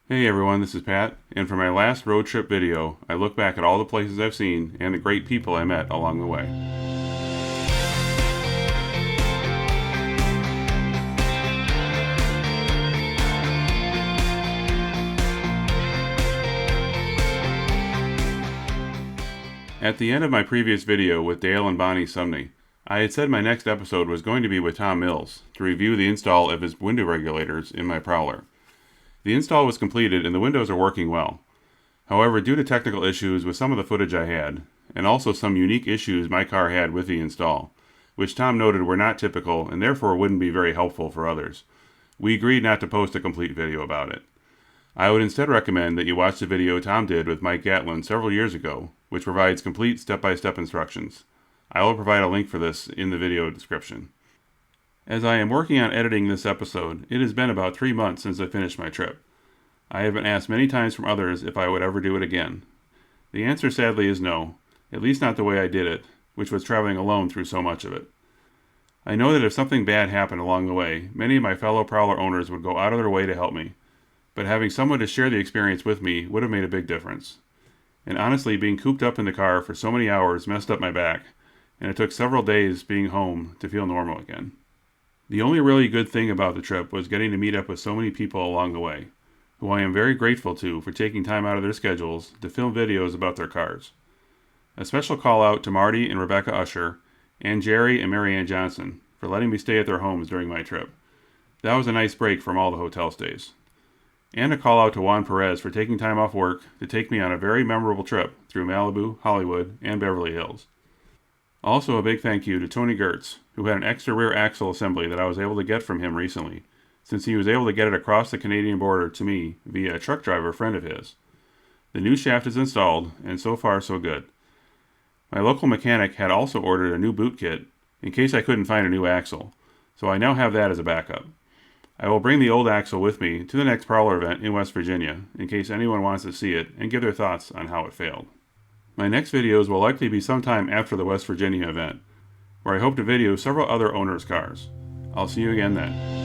Hey everyone, this is Pat, and for my last road trip video, I look back at all the places I've seen and the great people I met along the way. At the end of my previous video with Dale and Bonnie Sumney, I had said my next episode was going to be with Tom Mills to review the install of his window regulators in my Prowler. The install was completed and the windows are working well. However, due to technical issues with some of the footage I had, and also some unique issues my car had with the install, which Tom noted were not typical and therefore wouldn't be very helpful for others, we agreed not to post a complete video about it. I would instead recommend that you watch the video Tom did with Mike Gatlin several years ago, which provides complete step-by-step instructions. I will provide a link for this in the video description. As I am working on editing this episode, it has been about 3 months since I finished my trip. I have been asked many times from others if I would ever do it again. The answer sadly is no, at least not the way I did it, which was traveling alone through so much of it. I know that if something bad happened along the way, many of my fellow Prowler owners would go out of their way to help me, but having someone to share the experience with me would have made a big difference. And honestly, being cooped up in the car for so many hours messed up my back, and it took several days being home to feel normal again. The only really good thing about the trip was getting to meet up with so many people along the way, who I am very grateful to for taking time out of their schedules to film videos about their cars. A special call out to Marty and Rebecca Usher, and Jerry and Marianne Johnson for letting me stay at their homes during my trip. That was a nice break from all the hotel stays. And a call out to Juan Perez for taking time off work to take me on a very memorable trip through Malibu, Hollywood, and Beverly Hills. Also a big thank you to Tony Gertz, who had an extra rear axle assembly that I was able to get from him recently, since he was able to get it across the Canadian border to me via a truck driver friend of his. The new shaft is installed, and so far so good. My local mechanic had also ordered a new boot kit in case I couldn't find a new axle, so I now have that as a backup. I will bring the old axle with me to the next Prowler event in West Virginia in case anyone wants to see it and give their thoughts on how it failed. My next videos will likely be sometime after the West Virginia event, where I hope to video several other owners' cars. I'll see you again then.